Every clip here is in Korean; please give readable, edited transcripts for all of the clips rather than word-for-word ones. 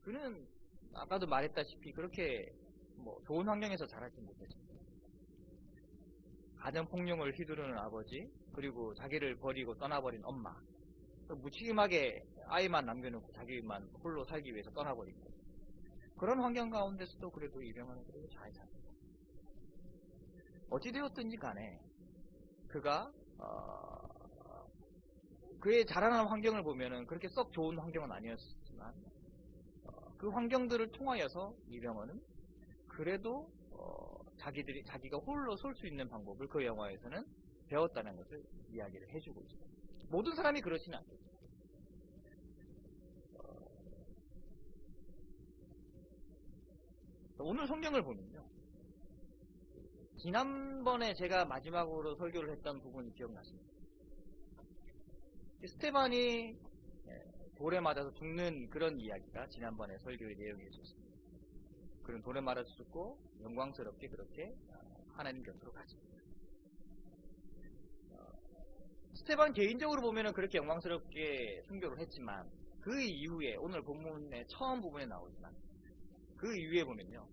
그는 아까도 말했다시피 그렇게 뭐 좋은 환경에서 자라지 못했습니다. 가정폭력을 휘두르는 아버지, 그리고 자기를 버리고 떠나버린 엄마, 무책임하게 아이만 남겨놓고 자기만 홀로 살기 위해서 떠나버리고, 그런 환경 가운데서도 그래도 이병헌은 그래도 잘 삽니다. 어찌되었든지 간에 그가 그의 자라난 환경을 보면은 그렇게 썩 좋은 환경은 아니었지만 그 환경들을 통하여서 이병헌은 그래도 자기가 홀로 설 수 있는 방법을 그 영화에서는 배웠다는 것을 이야기를 해주고 있습니다. 모든 사람이 그렇지는 않겠죠. 오늘 성경을 보면요, 지난번에 제가 마지막으로 설교를 했던 부분이 기억나십니다. 스테반이 돌에 맞아서 죽는 그런 이야기가 지난번에 설교의 내용이었습니다. 그는 돌에 맞아서 죽고 영광스럽게 그렇게 하나님 곁으로 갔습니다. 스테반 개인적으로 보면은 그렇게 영광스럽게 순교를 했지만 그 이후에 오늘 본문의 처음 부분에 나오지만 그 이후에 보면요,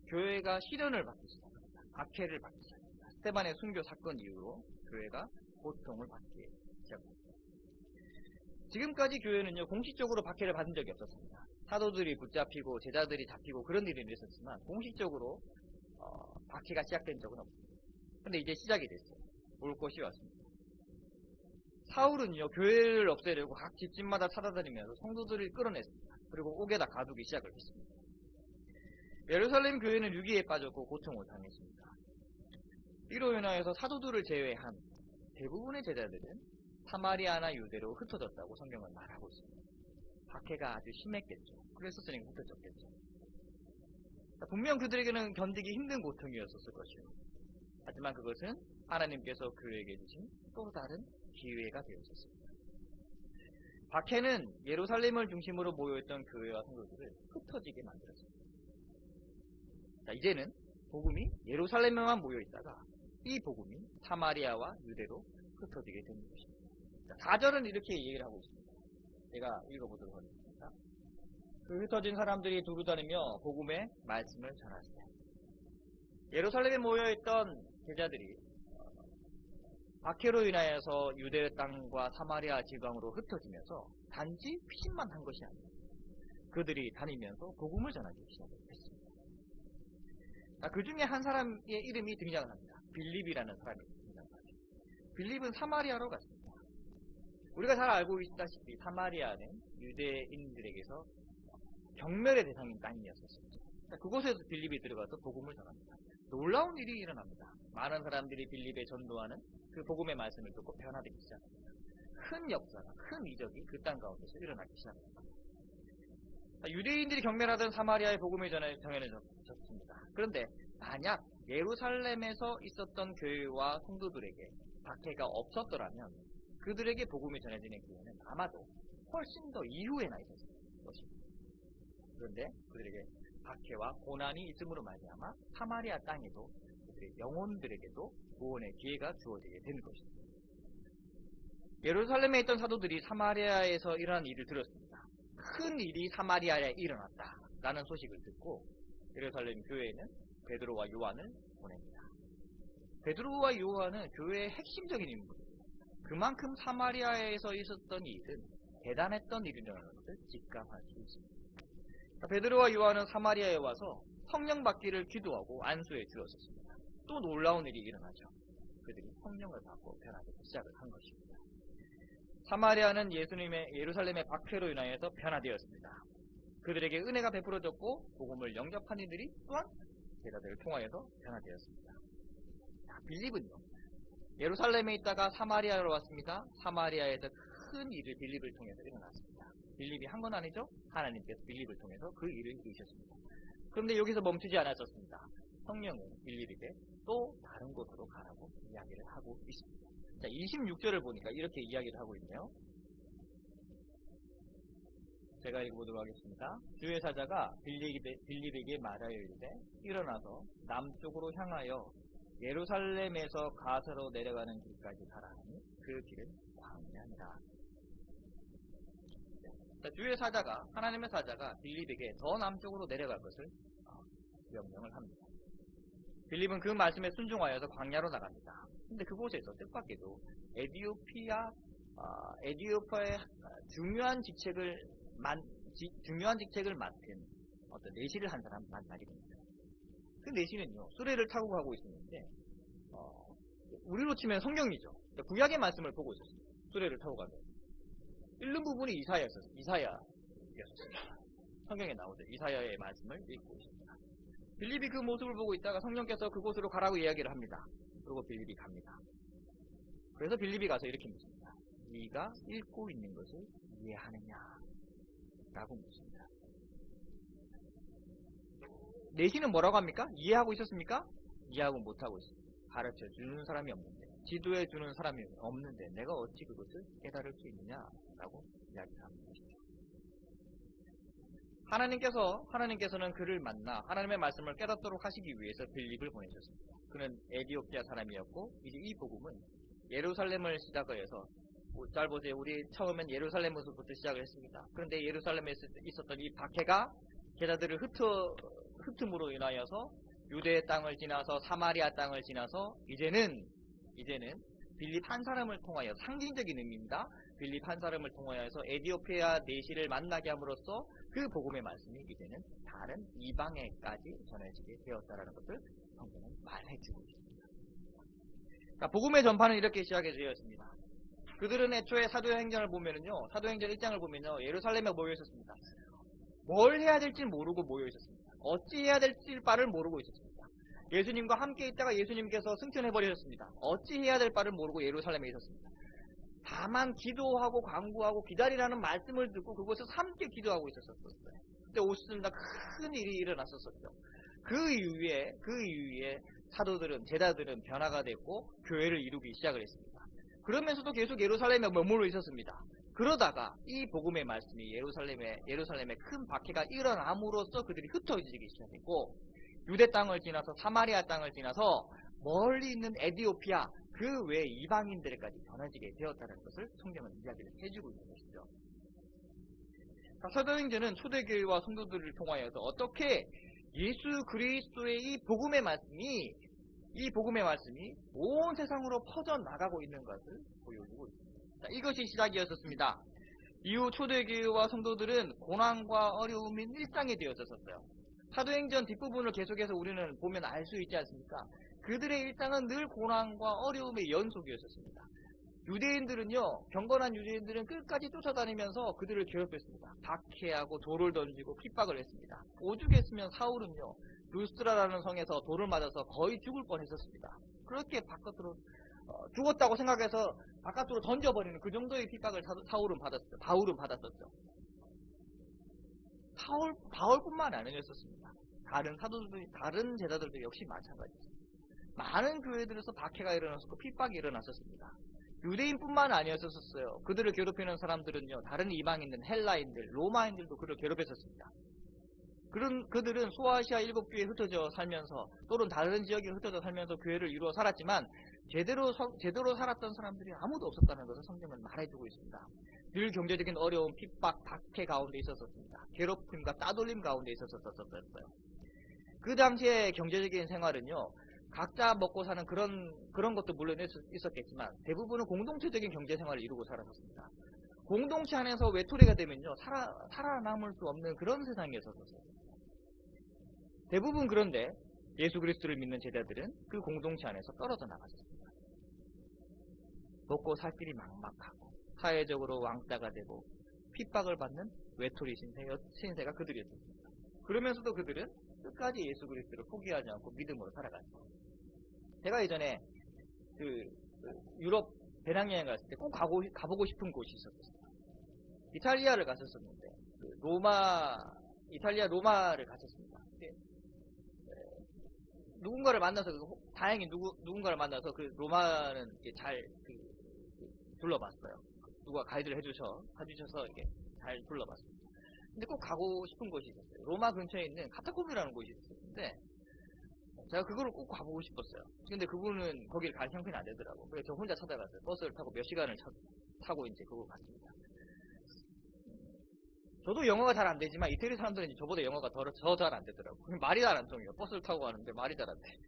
교회가 시련을 받기 시작합니다. 박해를 받기 시작합니다. 스테반의 순교 사건 이후로 교회가 고통을 받기 시작합니다. 지금까지 교회는요, 공식적으로 박해를 받은 적이 없었습니다. 사도들이 붙잡히고 제자들이 잡히고 그런 일이 있었지만 공식적으로 박해가 시작된 적은 없습니다. 근데 이제 시작이 됐어요. 올 것이 왔습니다. 사울은요, 교회를 없애려고 각 집집마다 찾아다니면서 성도들을 끌어냈습니다. 그리고 옥에다 가두기 시작을 했습니다. 예루살렘 교회는 위기에 빠졌고 고통을 당했습니다. 이로 인하여서 사도들을 제외한 대부분의 제자들은 사마리아나 유대로 흩어졌다고 성경은 말하고 있습니다. 박해가 아주 심했겠죠. 그랬었으니까 흩어졌겠죠. 분명 그들에게는 견디기 힘든 고통이었을 것이요. 하지만 그것은 하나님께서 교회에게 주신 또 다른 기회가 되었습니다. 박해는 예루살렘을 중심으로 모여있던 교회와 성도들을 흩어지게 만들었습니다. 자, 이제는 복음이 예루살렘에만 모여있다가 이 복음이 사마리아와 유대로 흩어지게 되는 것입니다. 자, 4절은 이렇게 얘기를 하고 있습니다. 제가 읽어보도록 하겠습니다. 그 흩어진 사람들이 두루 다니며 복음의 말씀을 전하시되, 예루살렘에 모여있던 제자들이 박해로 인하여서 유대 땅과 사마리아 지방으로 흩어지면서 단지 피신만 한 것이 아니에요. 그들이 다니면서 복음을 전하기 시작했습니다. 그 중에 한 사람의 이름이 등장합니다. 빌립이라는 사람이 등장합니다. 빌립은 사마리아로 갔습니다. 우리가 잘 알고 있다시피 사마리아는 유대인들에게서 경멸의 대상인 땅이었었습니다. 그곳에서 빌립이 들어가서 복음을 전합니다. 놀라운 일이 일어납니다. 많은 사람들이 빌립에 전도하는 그 복음의 말씀을 듣고 변화되기 시작합니다. 큰 역사가, 큰 이적이 그 땅 가운데서 일어나기 시작합니다. 유대인들이 경멸하던 사마리아의 복음이 전해졌습니다. 그런데 만약 예루살렘에서 있었던 교회와 성도들에게 박해가 없었더라면 그들에게 복음이 전해지는 기회는 아마도 훨씬 더 이후에 나 있었을 것입니다. 그런데 그들에게 박해와 고난이 있음으로 말미암아 사마리아 땅에도 그들의 영혼들에게도 구원의 기회가 주어지게 된 것입니다. 예루살렘에 있던 사도들이 사마리아에서 일어난 일을 들었습니다. 큰 일이 사마리아에 일어났다라는 소식을 듣고 예루살렘 교회는 베드로와 요한을 보냅니다. 베드로와 요한은 교회의 핵심적인 인물입니다. 그만큼 사마리아에서 있었던 일은 대단했던 일이라는 것을 직감할 수 있습니다. 베드로와 요한은 사마리아에 와서 성령 받기를 기도하고 안수해 주었습니다. 또 놀라운 일이 일어나죠. 그들이 성령을 받고 변화되기 시작을 한 것입니다. 사마리아는 예루살렘의 박해로 인하여서 변화되었습니다. 그들에게 은혜가 베풀어졌고 복음을 영접한 이들이 또한 제자들을 통하여서 변화되었습니다. 빌립은요, 예루살렘에 있다가 사마리아로 왔습니다. 사마리아에서 큰 일을 빌립을 통해서 일어났습니다. 빌립이 한 건 아니죠? 하나님께서 빌립을 통해서 그 일을 이루셨습니다. 그런데 여기서 멈추지 않았었습니다. 성령은 빌립에게 또 다른 곳으로 가라고 이야기를 하고 있습니다. 자, 26절을 보니까 이렇게 이야기를 하고 있네요. 제가 읽어보도록 하겠습니다. 주의 사자가 빌립에게 말하여 이르되 일어나서 남쪽으로 향하여 예루살렘에서 가서로 내려가는 길까지 가라 하니 그 길은 광야니라. 주의 사자가, 하나님의 사자가 빌립에게 더 남쪽으로 내려갈 것을 명령을 합니다. 빌립은 그 말씀에 순종하여서 광야로 나갑니다. 근데 그곳에서 뜻밖에도 에디오피아의 중요한 직책을 맡은 어떤 내시를 한 사람 만나게 됩니다. 그 내시는요, 수레를 타고 가고 있었는데, 우리로 치면 성경이죠. 구약의 말씀을 보고 있었습니다. 수레를 타고 가면. 읽는 부분이 이사야였습니다. 성경에 나오죠. 이사야의 말씀을 읽고 있습니다. 빌립이 그 모습을 보고 있다가 성령께서 그곳으로 가라고 이야기를 합니다. 그리고 빌립이 갑니다. 그래서 빌립이 가서 이렇게 묻습니다. 네가 읽고 있는 것을 이해하느냐? 라고 묻습니다. 내시는 뭐라고 합니까? 이해하고 있었습니까? 이해하고 못하고 있습니다. 가르쳐 주는 사람이 없는데, 지도해 주는 사람이 없는데 내가 어찌 그것을 깨달을 수 있느냐라고 이야기를 합니다. 하나님께서는 그를 만나 하나님의 말씀을 깨닫도록 하시기 위해서 빌립을 보내셨습니다. 그는 에디오피아 사람이었고, 이제 이 복음은 예루살렘을 시작해서, 잘 보세요. 우리 처음엔 예루살렘에서부터 시작을 했습니다. 그런데 예루살렘에 있었던 이 박해가 제자들을 흩음으로 인하여서 유대 땅을 지나서 사마리아 땅을 지나서 이제는 빌립 한 사람을 통하여, 상징적인 의미입니다. 빌립 한 사람을 통하여서 에디오피아 내시를 만나게 함으로써 그 복음의 말씀이 이제는 다른 이방에까지 전해지게 되었다라는 것을 성경은 말해주고 있습니다. 그러니까 복음의 전파는 이렇게 시작이 되었습니다. 그들은 애초에 사도행전을 보면은요, 사도행전 1장을 보면요, 예루살렘에 모여 있었습니다. 뭘 해야 될지 모르고 모여 있었습니다. 어찌 해야 될지 바를 모르고 있었습니다. 예수님과 함께 있다가 예수님께서 승천해버리셨습니다. 어찌 해야 될 바를 모르고 예루살렘에 있었습니다. 다만 기도하고 간구하고 기다리라는 말씀을 듣고 그곳에서 함께 기도하고 있었어요. 그때 오셨습니다. 큰 일이 일어났었죠. 그 이후에 사도들은, 제자들은 변화가 됐고 교회를 이루기 시작을 했습니다. 그러면서도 계속 예루살렘에 머물러 있었습니다. 그러다가 이 복음의 말씀이 예루살렘에 큰 박해가 일어남으로써 그들이 흩어지기 시작했고, 유대 땅을 지나서 사마리아 땅을 지나서 멀리 있는 에디오피아, 그 외 이방인들에까지 전해지게 되었다는 것을 성경은 이야기를 해주고 있는 것이죠. 사도행전은 초대교회와 성도들을 통하여서 어떻게 예수 그리스도의 이 복음의 말씀이 온 세상으로 퍼져나가고 있는 것을 보여주고 있습니다. 자, 이것이 시작이었습니다. 이후 초대교회와 성도들은 고난과 어려움이 일상이 되었었어요. 사도행전 뒷부분을 계속해서 우리는 보면 알 수 있지 않습니까? 그들의 일상은 늘 고난과 어려움의 연속이었습니다. 경건한 유대인들은 끝까지 쫓아다니면서 그들을 괴롭혔습니다. 박해하고 돌을 던지고 핍박을 했습니다. 오죽했으면 사울은요, 루스트라라는 성에서 돌을 맞아서 거의 죽을 뻔했었습니다. 그렇게 바깥으로 죽었다고 생각해서 바깥으로 던져버리는 그 정도의 핍박을 바울은 받았었죠. 바울뿐만 아니었습니다. 다른 제자들도 역시 마찬가지였습니다. 많은 교회들에서 박해가 일어났었고 핍박이 일어났었습니다. 유대인뿐만 아니었었어요. 그들을 괴롭히는 사람들은요, 다른 이방인들, 헬라인들, 로마인들도 그들을 괴롭혔었습니다. 그들은 소아시아 7교회에 흩어져 살면서, 또는 다른 지역에 흩어져 살면서 교회를 이루어 살았지만 제대로 살았던 사람들이 아무도 없었다는 것을 성경은 말해주고 있습니다. 늘 경제적인 어려움, 핍박, 박해 가운데 있었습니다. 괴롭힘과 따돌림 가운데 있었어요. 그 당시에 경제적인 생활은요, 각자 먹고 사는 그런 것도 물론 있었겠지만 대부분은 공동체적인 경제 생활을 이루고 살았었습니다. 공동체 안에서 외톨이가 되면요, 살아남을 수 없는 그런 세상이었었어요. 대부분. 그런데 예수 그리스도를 믿는 제자들은 그 공동체 안에서 떨어져 나갔습니다. 먹고 살 길이 막막하고 사회적으로 왕따가 되고 핍박을 받는 외톨이 신세가 그들이었습니다. 그러면서도 그들은 끝까지 예수 그리스도를 포기하지 않고 믿음으로 살아갔습니다. 제가 예전에 유럽 배낭여행 갔을 때 꼭 가보고 싶은 곳이 있었어요. 이탈리아를 갔었는데 이탈리아 로마를 갔었습니다. 누군가를 만나서 다행히 누군가를 만나서 그 로마는 잘 둘러봤어요. 누가 가이드를 해주셔서 이렇게 잘 둘러봤습니다. 근데 꼭 가고 싶은 곳이 있었어요. 로마 근처에 있는 카타콤이라는 곳이 있었는데 제가 그거를 꼭 가보고 싶었어요. 근데 그분은 거기를 갈 형편이 안 되더라고. 그래서 저 혼자 찾아갔어요. 버스를 타고 몇 시간을 타고 이제 그거 갔습니다. 저도 영어가 잘 안 되지만 이태리 사람들은 이제 저보다 영어가 더 잘 안 되더라고요. 말이 잘 안 통해요. 버스를 타고 가는데 말이 잘 안 돼.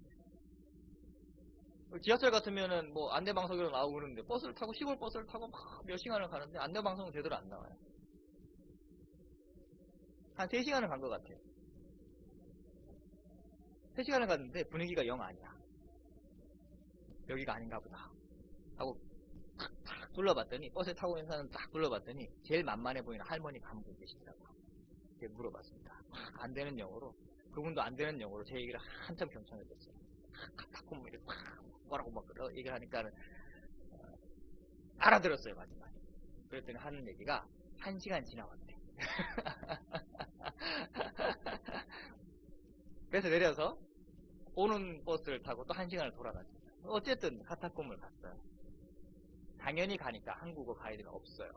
지하철 같으면은 뭐 안내방송으로 나오고 그러는데 버스를 타고 시골 버스를 타고 막 몇 시간을 가는데 안내방송은 제대로 안 나와요. 한 3시간을 간 것 같아요. 3시간을 갔는데 분위기가 영 아니야. 여기가 아닌가 보다 하고 탁 둘러봤더니 버스에 타고 있는 사람 딱 둘러봤더니 제일 만만해 보이는 할머니가 한 분 계시더라고요. 이렇게 물어봤습니다. 안 되는 영어로, 그분도 안 되는 영어로 제 얘기를 한참 경청해줬어요. 탁탁 이렇게 뭐라고 막 얘기를 하니까 알아들었어요 마지막에. 그랬더니 하는 얘기가 1시간 지나왔대. 그래서 내려서 오는 버스를 타고 또 1시간을 돌아갔어요. 어쨌든 카타콤을 갔어요. 당연히 가니까 한국어 가이드가 없어요.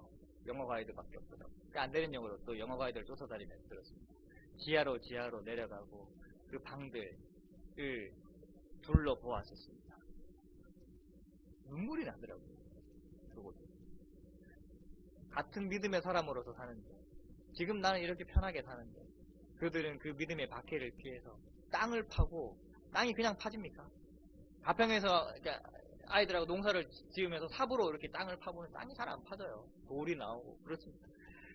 영어 가이드밖에 없더라고요. 그러니까 안 되는 영어로 또 영어 가이드를 쫓아다니면서 들었습니다. 지하로 내려가고 그 방들을 둘러보았었습니다. 눈물이 나더라고요. 그곳. 같은 믿음의 사람으로서 사는데, 지금 나는 이렇게 편하게 사는데 그들은 그 믿음의 박해를 피해서 땅을 파고, 땅이 그냥 파집니까? 가평에서 아이들하고 농사를 지으면서 삽으로 이렇게 땅을 파보면 땅이 잘 안 파져요. 돌이 나오고 그렇습니다.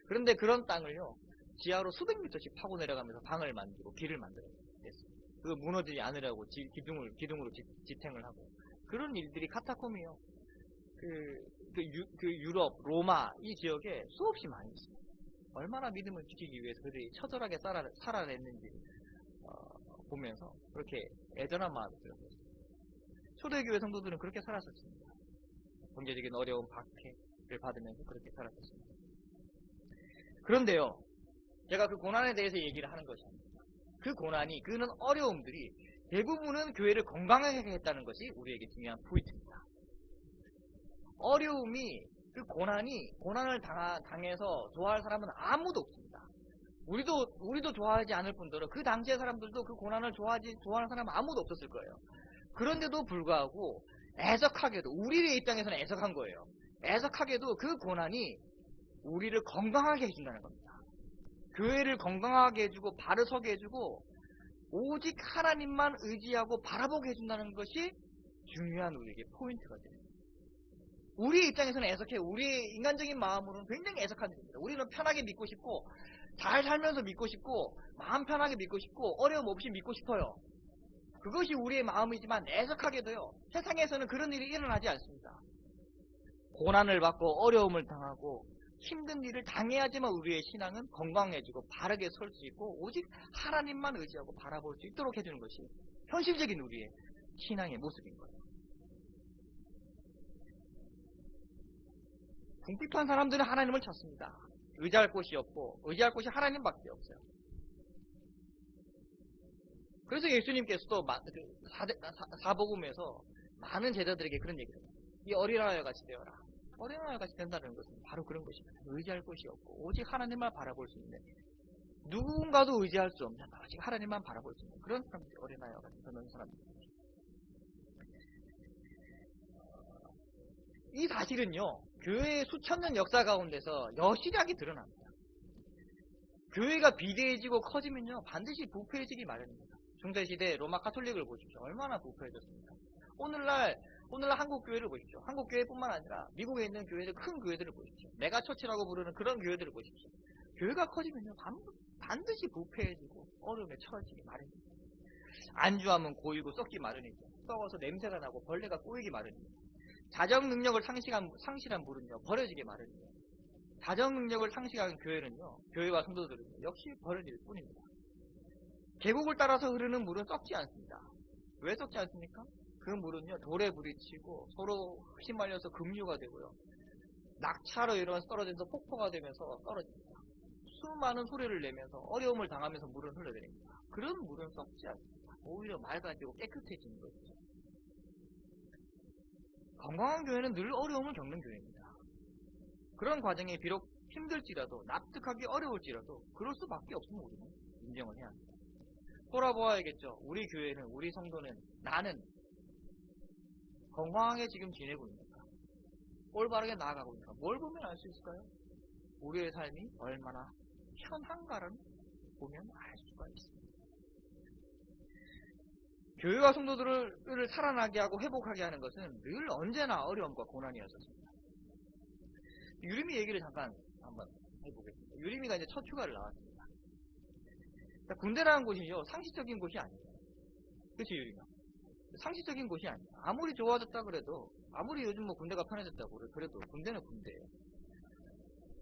그런데 그런 땅을요, 지하로 수백 미터씩 파고 내려가면서 방을 만들고 길을 만들어냈어요. 그 무너지지 않으려고 기둥으로 지탱을 하고, 그런 일들이 카타콤이요. 그 유럽, 로마 이 지역에 수없이 많이 있습니다. 얼마나 믿음을 지키기 위해서 그들이 처절하게 살아냈는지 보면서 그렇게 애절한 마음이 들었어요. 초대교회 성도들은 그렇게 살았었습니다. 경제적인 어려운 박해를 받으면서 그렇게 살았었습니다. 그런데요, 제가 그 고난에 대해서 얘기를 하는 것이 아닙니다. 그 고난이, 그는 어려움들이 대부분은 교회를 건강하게 했다는 것이 우리에게 중요한 포인트입니다. 어려움이, 그 고난을 당해서 좋아할 사람은 아무도 없습니다. 우리도 좋아하지 않을 뿐더러 그 당시의 사람들도 그 고난을 좋아하는 사람은 아무도 없었을 거예요. 그런데도 불구하고 애석하게도, 우리의 입장에서는 애석한 거예요. 애석하게도 그 고난이 우리를 건강하게 해준다는 겁니다. 교회를 건강하게 해주고 바로 서게 해주고 오직 하나님만 의지하고 바라보게 해준다는 것이 중요한 우리에게 포인트가 됩니다. 우리의 입장에서는 애석해요. 우리의 인간적인 마음으로는 굉장히 애석한 일입니다. 우리는 편하게 믿고 싶고, 잘 살면서 믿고 싶고, 마음 편하게 믿고 싶고, 어려움 없이 믿고 싶어요. 그것이 우리의 마음이지만 애석하게도요, 세상에서는 그런 일이 일어나지 않습니다. 고난을 받고 어려움을 당하고 힘든 일을 당해야지만 우리의 신앙은 건강해지고 바르게 설 수 있고 오직 하나님만 의지하고 바라볼 수 있도록 해주는 것이 현실적인 우리의 신앙의 모습인 거예요. 궁핍한 사람들은 하나님을 찾습니다. 의지할 곳이 없고 의지할 곳이 하나님밖에 없어요. 그래서 예수님께서도 사복음에서 많은 제자들에게 그런 얘기를 해요. 이 어린아이와 같이 되어라. 어린아이와 같이 된다는 것은 바로 그런 것입니다. 의지할 곳이 없고 오직 하나님만 바라볼 수 있는, 누군가도 의지할 수 없는 오직 하나님만 바라볼 수 있는 그런 사람들이 어린아이와 같이 되는 사람들입니다. 이 사실은요, 교회의 수천 년 역사 가운데서 여실하게 드러납니다. 교회가 비대해지고 커지면요, 반드시 부패해지기 마련입니다. 중세시대 로마 가톨릭을 보십시오. 얼마나 부패해졌습니까? 오늘날 한국 교회를 보십시오. 한국 교회뿐만 아니라 미국에 있는 교회들, 큰 교회들을 보십시오. 메가처치라고 부르는 그런 교회들을 보십시오. 교회가 커지면요, 반드시 부패해지고 어려움에 처해지기 마련입니다. 안주하면 고이고 썩기 마련이죠. 썩어서 냄새가 나고 벌레가 꼬이기 마련입니다. 자정 능력을 상실한 물은요, 버려지기 마련입니다. 자정 능력을 상실한 교회는요, 교회와 성도들은 역시 버려질 뿐입니다. 계곡을 따라서 흐르는 물은 썩지 않습니다. 왜 썩지 않습니까? 그 물은요, 돌에 부딪히고 서로 휘말려서 급류가 되고요, 낙차로 이런 떨어지면서 폭포가 되면서 떨어집니다. 수많은 소리를 내면서 어려움을 당하면서 물을 흘러내립니다. 그런 물은 썩지 않습니다. 오히려 맑아지고 깨끗해지는 것이죠. 건강한 교회는 늘 어려움을 겪는 교회입니다. 그런 과정이 비록 힘들지라도, 납득하기 어려울지라도 그럴 수밖에 없음을 우리는 인정을 해야 합니다. 돌아보아야겠죠. 우리 교회는, 우리 성도는, 나는 건강하게 지금 지내고 있는가? 올바르게 나아가고 있는가? 뭘 보면 알 수 있을까요? 우리의 삶이 얼마나 편한가를 보면 알 수가 있습니다. 교회와 성도들을 살아나게 하고 회복하게 하는 것은 늘 언제나 어려움과 고난이었습니다. 유리미 얘기를 잠깐 한번 해보겠습니다. 유리미가 이제 첫 휴가를 나왔습니다. 군대라는 곳이죠. 상식적인 곳이 아니에요. 그치, 유리미야? 상식적인 곳이 아니에요. 아무리 좋아졌다 그래도, 아무리 요즘 뭐 군대가 편해졌다고 그래도 군대는 군대예요.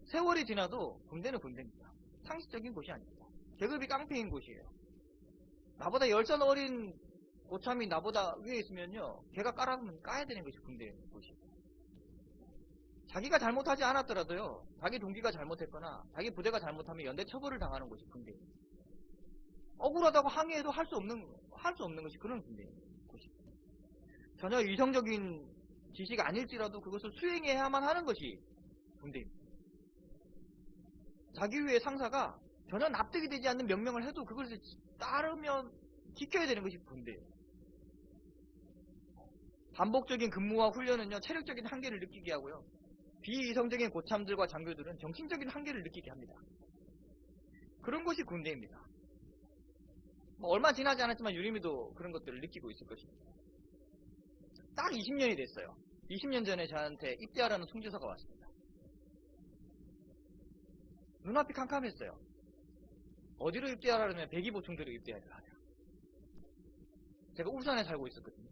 세월이 지나도 군대는 군대입니다. 상식적인 곳이 아닙니다. 계급이 깡패인 곳이에요. 나보다 10살 어린 고참이 나보다 위에 있으면요, 걔가 까라면 까야 되는 것이 군대인 곳이에요. 자기가 잘못하지 않았더라도요, 자기 동기가 잘못했거나 자기 부대가 잘못하면 연대 처벌을 당하는 것이 군대입니다. 억울하다고 항의해도 할 수 없는 것이 그런 군대인 곳입니다. 전혀 이성적인 지식 아닐지라도 그것을 수행해야만 하는 것이 군대입니다. 자기 위에 상사가 전혀 납득이 되지 않는 명령을 해도 그것을 따르면 지켜야 되는 것이 군대예요. 반복적인 근무와 훈련은요, 체력적인 한계를 느끼게 하고요, 비이성적인 고참들과 장교들은 정신적인 한계를 느끼게 합니다. 그런 것이 군대입니다. 얼마 지나지 않았지만 유리미도 그런 것들을 느끼고 있을 것입니다. 딱 20년이 됐어요. 20년 전에 저한테 입대하라는 통지서가 왔습니다. 눈앞이 캄캄했어요. 어디로 입대하라면 배기보충대로 입대하라 하래요. 제가 울산에 살고 있었거든요.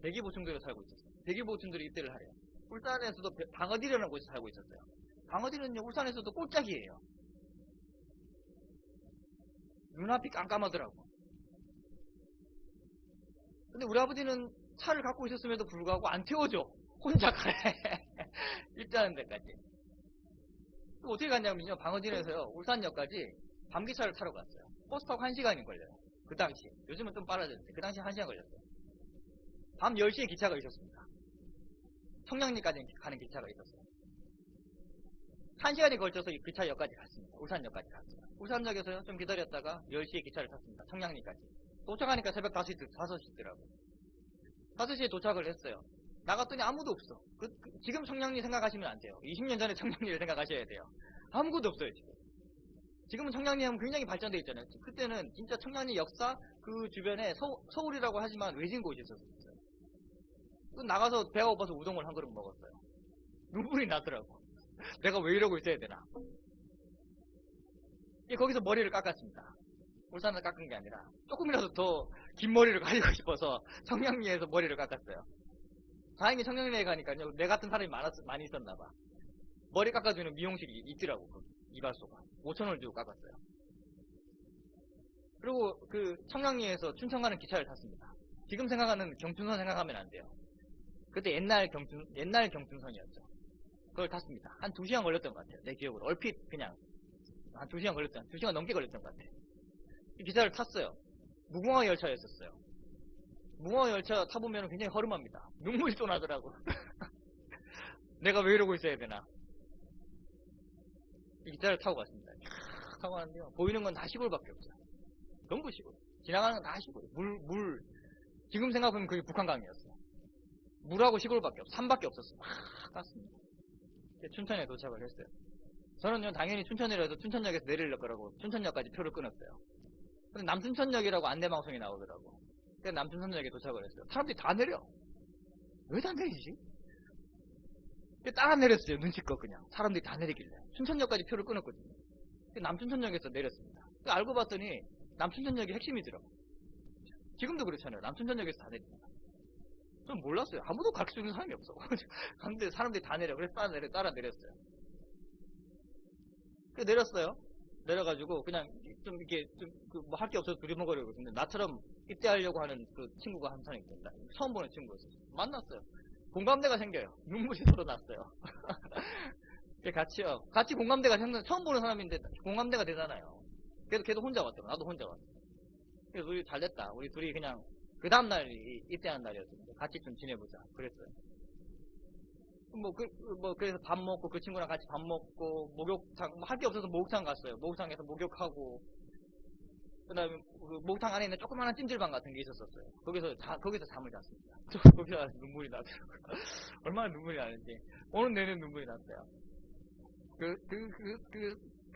배기보충대로 살고 있었어요. 배기보충대로 입대를 하래요. 울산에서도 방어디라는 곳에 살고 있었어요. 방어디는요, 울산에서도 꼴짝이에요. 눈앞이 깜깜하더라고. 근데 우리 아버지는 차를 갖고 있었음에도 불구하고 안 태워줘. 혼자 가래. 입대하는 데까지. 또 어떻게 갔냐면요, 방어진에서요, 울산역까지 밤기차를 타러 갔어요. 버스 타고 1시간이 걸려요. 그 당시. 요즘은 좀 빨라졌는데, 그 당시 1시간 걸렸어요. 밤 10시에 기차가 있었습니다. 청량리까지 가는 기차가 있었어요. 1시간에 걸쳐서 이 기차역까지 갔습니다. 울산역까지 갔어요. 울산역에서요, 좀 기다렸다가 10시에 기차를 탔습니다. 청량리까지. 도착하니까 새벽 5시더라고요. 5시에 도착을 했어요. 나갔더니 아무도 없어. 지금 청량리 생각하시면 안 돼요. 20년 전에 청량리를 생각하셔야 돼요. 아무것도 없어요, 지금. 지금은 청량리 하면 굉장히 발전되어 있잖아요. 그때는 진짜 청량리 역사 그 주변에 서울이라고 하지만 외진 곳이 있었어요. 나가서 배가 고파서 우동을 한 그릇 먹었어요. 눈물이 나더라고. 내가 왜 이러고 있어야 되나. 거기서 머리를 깎았습니다. 울산에서 깎은 게 아니라 조금이라도 더 긴 머리를 가지고 싶어서 청량리에서 머리를 깎았어요. 다행히 청량리에 가니까요, 내 같은 사람이 많이 있었나봐. 머리 깎아주는 미용실이 있더라고. 이발소가 5,000원을 주고 깎았어요. 그리고 그 청량리에서 춘천 가는 기차를 탔습니다. 지금 생각하는 경춘선 생각하면 안 돼요. 그때 옛날 경춘선이었죠. 그걸 탔습니다. 한 2시간 걸렸던 것 같아요. 내 기억으로. 얼핏 그냥 한 2시간 넘게 걸렸던 것 같아요. 이 기차를 탔어요. 무궁화 열차였었어요. 무궁화 열차 타보면 굉장히 허름합니다. 눈물이 또 나더라고. 내가 왜 이러고 있어야 되나. 이 기차를 타고 갔습니다. 타고 가는데요, 보이는 건 다 시골밖에 없어요. 전부 시골. 지나가는 건 다 시골. 물. 지금 생각하면 그게 북한강이었어요. 물하고 시골밖에 없어요. 산밖에 없었어요. 갔습니다. 춘천에 도착을 했어요. 저는요, 당연히 춘천이라도 춘천역에서 내리려고 그러고 춘천역까지 표를 끊었어요. 근데 남춘천역이라고 안내방송이 나오더라고. 그래서 남춘천역에 도착을 했어요. 사람들이 다 내려. 왜 다 내리지? 따라 내렸어요. 눈치껏 그냥. 사람들이 다 내리길래. 춘천역까지 표를 끊었거든요. 남춘천역에서 내렸습니다. 알고 봤더니 남춘천역이 핵심이더라고. 지금도 그렇잖아요. 남춘천역에서 다 내립니다. 전 몰랐어요. 아무도 가르쳐주는 사람이 없어. 근데 사람들이 다 내려. 그래서 따라 내렸어요. 그래서 내렸어요. 내려가지고 그냥 좀 이렇게 뭐 할 게 없어서 두리번거리고 있는데, 나처럼 입대하려고 하는 그 친구가 한 사람이 있습니다. 처음 보는 친구였어요. 만났어요. 공감대가 생겨요. 눈물이 서로 났어요. 같이 공감대가 생겨. 처음 보는 사람인데 공감대가 되잖아요. 그래도 걔도 혼자 왔더라고. 나도 혼자 왔어. 그래서 우리 잘 됐다. 우리 둘이 그냥 그 다음날 입대하는 날이었습니다. 같이 좀 지내보자. 그랬어요. 그래서 밥 먹고, 그 친구랑 같이 밥 먹고, 목욕탕, 할 게 없어서 목욕탕 갔어요. 목욕탕에서 목욕하고, 그 다음에 목욕탕 안에 있는 조그마한 찜질방 같은 게 있었어요. 거기서 잠을 잤습니다. 거기서 눈물이 나더라고요. 얼마나 눈물이 나는지. 오늘 내내 눈물이 났어요.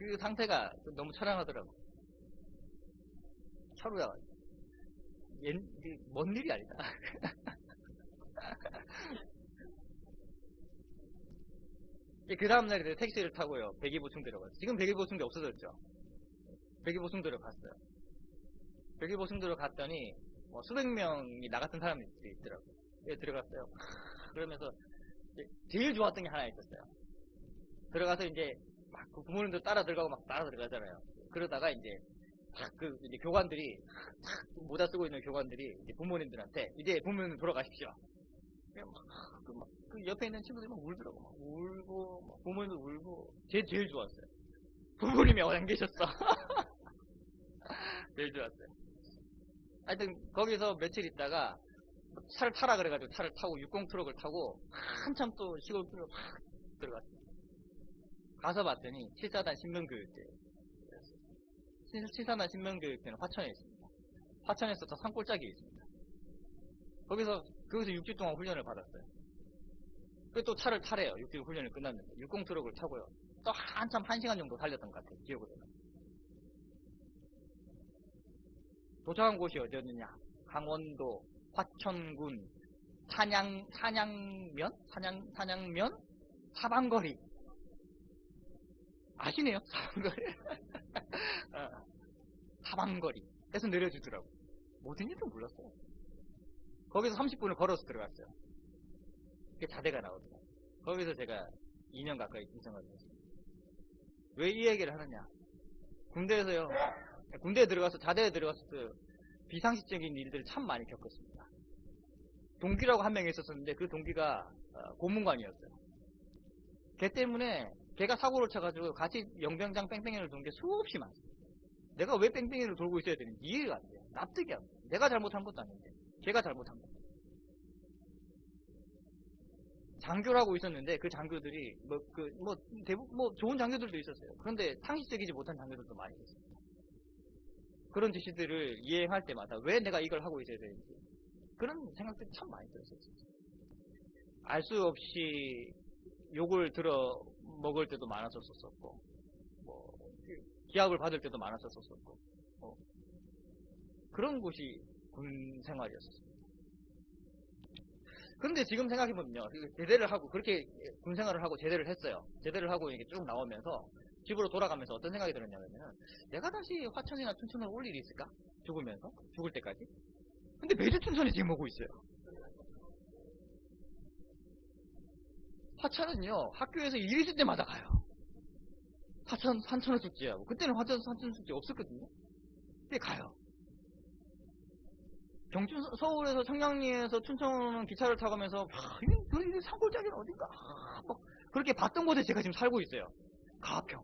그 상태가 너무 처량하더라고. 차루야, 먼 일이 아니다. 그 다음날 택시를 타고요. 백이보충 들어갔어요. 지금 백이보충대 없어졌죠. 백이보충 들어갔어요. 백이보충 들어갔더니 수백 명이 나 같은 사람들이 있더라고요. 들어갔어요. 그러면서 제일 좋았던 게 하나 있었어요. 들어가서 이제 막 부모님들 따라 들어가고 막 따라 들어가잖아요. 그러다가 이제 이제 교관들이 모자 쓰고 있는 교관들이 이제 부모님들한테 이제 부모님 돌아가십시오. 그 옆에 있는 친구들이 막 울더라고. 막 울고 막 부모님도 울고 제일 좋았어요. 부모님이 어디 안 계셨어. 제일 좋았어요. 하여튼 거기서 며칠 있다가 차를 타라 그래가지고 차를 타고 60 트럭을 타고 한참 또 시골길로 확 들어갔어요. 가서 봤더니 7사단 신명교육대. 7사단 신명교육대는 화천에 있습니다. 화천에서 더 산골짜기에 있습니다. 거기서 6주 동안 훈련을 받았어요. 그리고 또 차를 타래요. 6주 훈련이 끝났는데 60 트럭을 타고요. 또 한참 1시간 정도 달렸던 것 같아요. 기억으로는. 도착한 곳이 어디였느냐? 강원도 화천군 사냥면 사방거리. 아시네요? 사방거리. 사방거리에서 내려주더라고. 뭐든지도 몰랐어요. 거기서 30분을 걸어서 들어갔어요. 그게 자대가 나오더라고요. 거기서 제가 2년 가까이 군생활을 했습니다. 왜 이 얘기를 하느냐? 군대에 들어가서 자대에 들어가서 비상식적인 일들을 참 많이 겪었습니다. 동기라고 한 명이 있었는데 그 동기가 고문관이었어요. 걔 때문에 걔가 사고를 쳐가지고 같이 영병장 뺑뺑이를 도는 게 수없이 많습니다. 내가 왜 뺑뺑이를 돌고 있어야 되는지 이해가 안 돼요. 납득이 안 돼요. 내가 잘못한 것도 아닌데 걔가 잘못한 거예요. 장교라고 있었는데 그 장교들이 대부분 좋은 장교들도 있었어요. 그런데 상식적이지 못한 장교들도 많이 있었어요. 그런 지시들을 이행할 때마다 왜 내가 이걸 하고 있어야 되는지 그런 생각들이 참 많이 들었어요. 알 수 없이 욕을 들어 먹을 때도 많았었었고 기합을 받을 때도 많았었었고 그런 곳이 군 생활이었었어요. 그런데 지금 생각해보면요. 제대를 하고 그렇게 군 생활을 하고 제대를 했어요. 제대를 하고 이렇게 쭉 나오면서 집으로 돌아가면서 어떤 생각이 들었냐면 내가 다시 화천이나 춘천을 올 일이 있을까? 죽을 때까지? 근데 매주 춘천에 지금 오고 있어요. 화천은요 학교에서 일 있을 때마다 가요. 산천어 축제하고 그때는 산천어 축제 없었거든요. 근데 가요. 서울에서 청량리에서 춘천 기차를 타가면서 이 산골짜기는 어딘가 그렇게 봤던 곳에 제가 지금 살고 있어요. 가평.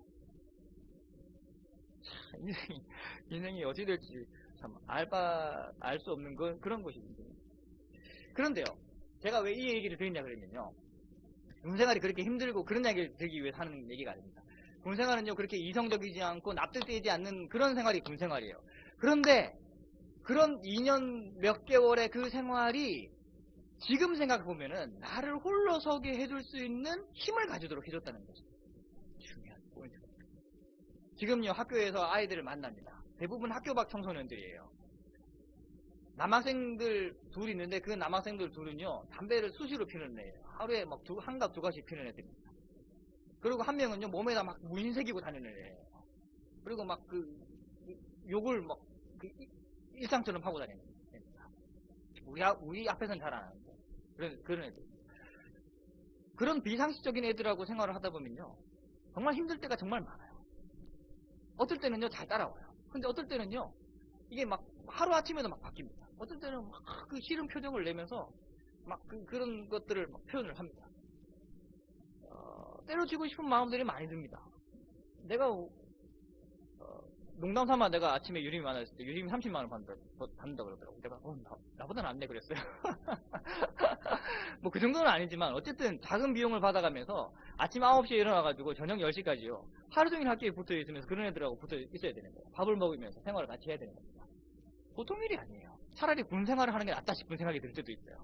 인생이 어찌 될지 참 알 수 없는 그런 것이거든요. 그런데요, 제가 왜 이 얘기를 드리냐 그러면요, 군생활이 그렇게 힘들고 그런 얘기를 들기 위해 하는 얘기가 아닙니다. 군생활은요 그렇게 이성적이지 않고 납득되지 않는 그런 생활이 군생활이에요. 그런데 그런 2년 몇 개월의 그 생활이 지금 생각해보면은 나를 홀로 서게 해줄 수 있는 힘을 가지도록 해줬다는 거죠. 중요한 포인트가. 지금요 학교에서 아이들을 만납니다. 대부분 학교 밖 청소년들이에요. 남학생들 둘이 있는데 그 남학생들 둘은요 담배를 수시로 피는 애예요. 하루에 막 한 갑 두 갑씩 피는 애들입니다. 그리고 한 명은요 몸에다 막 문신 새기고 다니는 애예요. 그리고 막 욕을 막 일상처럼 하고 다니는 애입니다. 우리 앞에서는 잘 안 하는데 그런 애들. 그런 비상식적인 애들하고 생활을 하다 보면요 정말 힘들 때가 정말 많아요. 어떨 때는요 잘 따라와요. 근데 어떨 때는요 이게 막 하루아침에도 막 바뀝니다. 어떨 때는 막 그 싫은 표정을 내면서 막 그런 것들을 막 표현을 합니다. 때려치고 싶은 마음들이 많이 듭니다. 내가 농담 삼아 내가 아침에 유림이 만났을 때 유림이 30만 원 받는다 그러더라고. 내가 나보다는 안 내 그랬어요. 뭐 그 정도는 아니지만 어쨌든 작은 비용을 받아가면서 아침 9시에 일어나가지고 저녁 10시까지요. 하루 종일 학교에 붙어 있으면서 그런 애들하고 붙어 있어야 되는 거예요. 밥을 먹으면서 생활을 같이 해야 되는 겁니다. 보통 일이 아니에요. 차라리 군 생활을 하는 게 낫다 싶은 생각이 들 때도 있어요.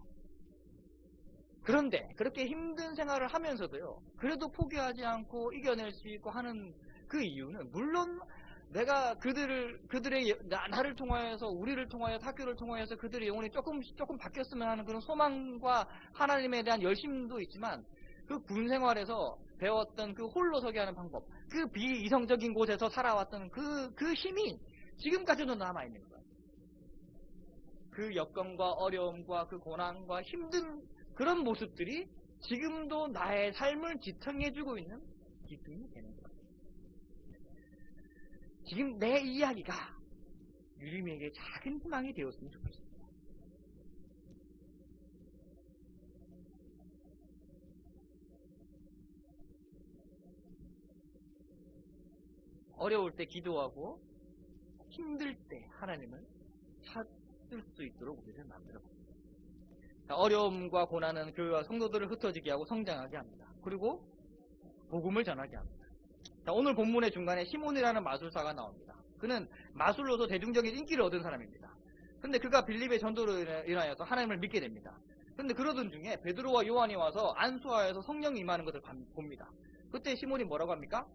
그런데 그렇게 힘든 생활을 하면서도요. 그래도 포기하지 않고 이겨낼 수 있고 하는 그 이유는 물론 내가 나를 통하여서 우리를 통하여서 학교를 통하여서 그들의 영혼이 조금 바뀌었으면 하는 그런 소망과 하나님에 대한 열심도 있지만 그 군 생활에서 배웠던 그 홀로서기 하는 방법, 그 비이성적인 곳에서 살아왔던 그 힘이 지금까지도 남아있는 거예요. 그 여건과 어려움과 그 고난과 힘든 그런 모습들이 지금도 나의 삶을 지탱해주고 있는 기둥이 되는 거예요. 지금 내 이야기가 유림이에게 작은 희망이 되었으면 좋겠습니다. 어려울 때 기도하고 힘들 때 하나님을 찾을 수 있도록 우리를 만들어봅니다. 어려움과 고난은 교회와 성도들을 흩어지게 하고 성장하게 합니다. 그리고 복음을 전하게 합니다. 자, 오늘 본문의 중간에 시몬이라는 마술사가 나옵니다. 그는 마술로서 대중적인 인기를 얻은 사람입니다. 근데 그가 빌립의 전도로 인하여서 하나님을 믿게 됩니다. 근데 그러던 중에 베드로와 요한이 와서 안수하여서 성령이 임하는 것을 봅니다. 그때 시몬이 뭐라고 합니까?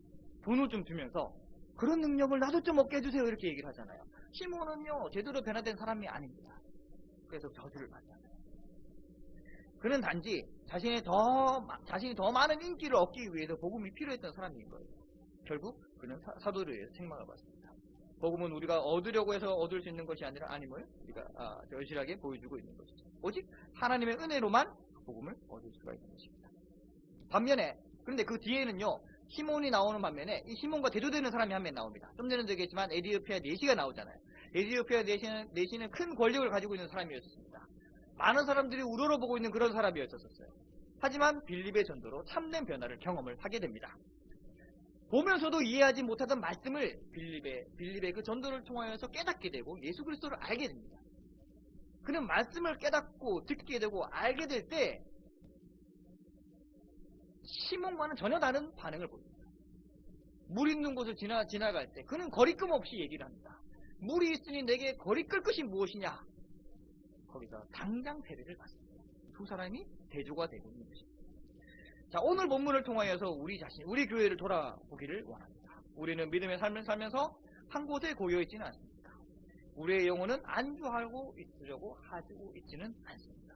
돈을 좀 주면서 그런 능력을 나도 좀 얻게 해주세요 이렇게 얘기를 하잖아요. 시몬은요 제대로 변화된 사람이 아닙니다. 그래서 저주를 받잖아요. 그는 단지 자신이 더 많은 인기를 얻기 위해서 복음이 필요했던 사람인 거예요. 결국 그는 사도를 위해서 책망을 받습니다. 복음은 우리가 얻으려고 해서 얻을 수 있는 것이 아님을 우리가 절실하게 보여주고 있는 것이죠. 오직 하나님의 은혜로만 복음을 얻을 수가 있는 것입니다. 반면에 그런데 그 뒤에는요 시몬이 나오는 반면에 이 시몬과 대조되는 사람이 한 명 나옵니다. 좀 전에도 얘기했지만 에디오피아 내시가 나오잖아요. 에디오피아 내시는 큰 권력을 가지고 있는 사람이었습니다. 많은 사람들이 우러러보고 있는 그런 사람이었었어요. 하지만 빌립의 전도로 참된 변화를 경험을 하게 됩니다. 보면서도 이해하지 못하던 말씀을 빌립의 그 전도를 통하여서 깨닫게 되고 예수 그리스도를 알게 됩니다. 그는 말씀을 깨닫고 듣게 되고 알게 될 때 시몬과는 전혀 다른 반응을 보입니다. 물 있는 곳을 지나갈 때 그는 거리낌 없이 얘기를 합니다. 물이 있으니 내게 거리끌 것이 무엇이냐? 거기서 당장 세례를 받습니다. 두 사람이 대조가 되고 있는 것입니다. 자, 오늘 본문을 통하여서 우리 교회를 돌아보기를 원합니다. 우리는 믿음의 삶을 살면서 한 곳에 고여 있지는 않습니다. 우리의 영혼은 안주하고 있으려고 하고 있지는 않습니다.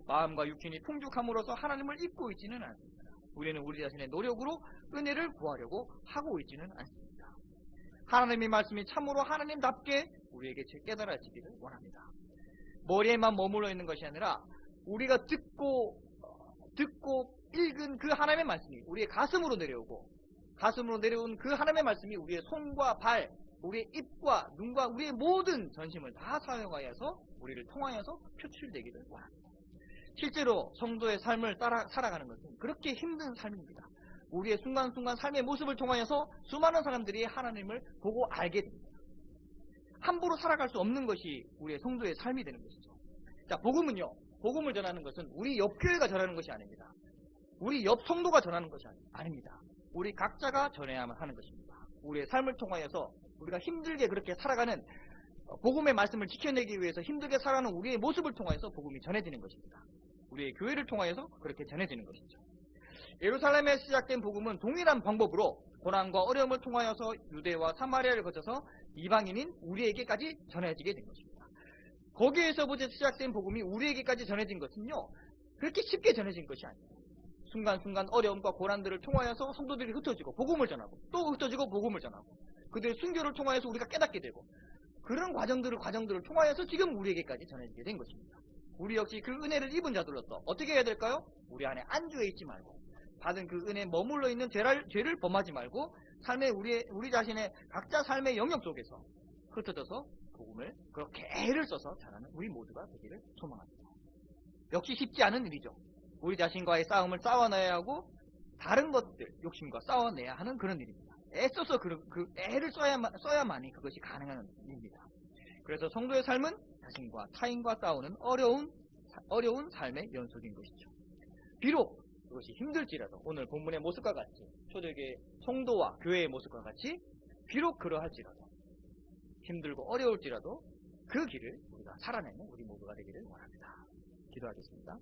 마음과 육신이 풍족함으로써 하나님을 잊고 있지는 않습니다. 우리는 우리 자신의 노력으로 은혜를 구하려고 하고 있지는 않습니다. 하나님의 말씀이 참으로 하나님답게 우리에게 깨달아지기를 원합니다. 머리에만 머물러 있는 것이 아니라 우리가 듣고 읽은 그 하나님의 말씀이 우리의 가슴으로 내려온 그 하나님의 말씀이 우리의 손과 발, 우리의 입과 눈과 우리의 모든 전심을 다 사용하여서 우리를 통하여서 표출되기를 원합니다. 실제로 성도의 삶을 살아가는 것은 그렇게 힘든 삶입니다. 우리의 순간순간 삶의 모습을 통하여서 수많은 사람들이 하나님을 보고 알게 됩니다. 함부로 살아갈 수 없는 것이 우리의 성도의 삶이 되는 것이죠. 자, 복음은요. 복음을 전하는 것은 우리 옆 교회가 전하는 것이 아닙니다. 우리 옆 성도가 전하는 것이 아닙니다. 우리 각자가 전해야만 하는 것입니다. 우리의 삶을 통하여서 우리가 힘들게 그렇게 살아가는 복음의 말씀을 지켜내기 위해서 힘들게 살아가는 우리의 모습을 통하여서 복음이 전해지는 것입니다. 우리의 교회를 통하여서 그렇게 전해지는 것이죠. 예루살렘에 시작된 복음은 동일한 방법으로 고난과 어려움을 통하여서 유대와 사마리아를 거쳐서 이방인인 우리에게까지 전해지게 된 것입니다. 거기에서부터 시작된 복음이 우리에게까지 전해진 것은요. 그렇게 쉽게 전해진 것이 아니에요. 순간순간 어려움과 고난들을 통하여서 성도들이 흩어지고 복음을 전하고 또 흩어지고 복음을 전하고 그들의 순교를 통하여서 우리가 깨닫게 되고 그런 과정들을 통하여서 지금 우리에게까지 전해지게 된 것입니다. 우리 역시 그 은혜를 입은 자들로서 어떻게 해야 될까요? 우리 안에 안주해 있지 말고 받은 그 은혜에 머물러 있는 죄를 범하지 말고 삶의 우리 자신의 각자 삶의 영역 속에서 흩어져서 복음을 그렇게 애를 써서 전하는 우리 모두가 되기를 소망합니다. 역시 쉽지 않은 일이죠. 우리 자신과의 싸움을 싸워내야 하고 다른 것들, 욕심과 싸워내야 하는 그런 일입니다. 애써서 그 애를 써야만이 그것이 가능한 일입니다. 그래서 성도의 삶은 자신과 타인과 싸우는 어려운 삶의 연속인 것이죠. 비록 그것이 힘들지라도 오늘 본문의 모습과 같이 초대교회 성도와 교회의 모습과 같이 비록 그러할지라도 힘들고 어려울지라도 그 길을 우리가 살아내는 우리 모두가 되기를 원합니다. 기도하겠습니다.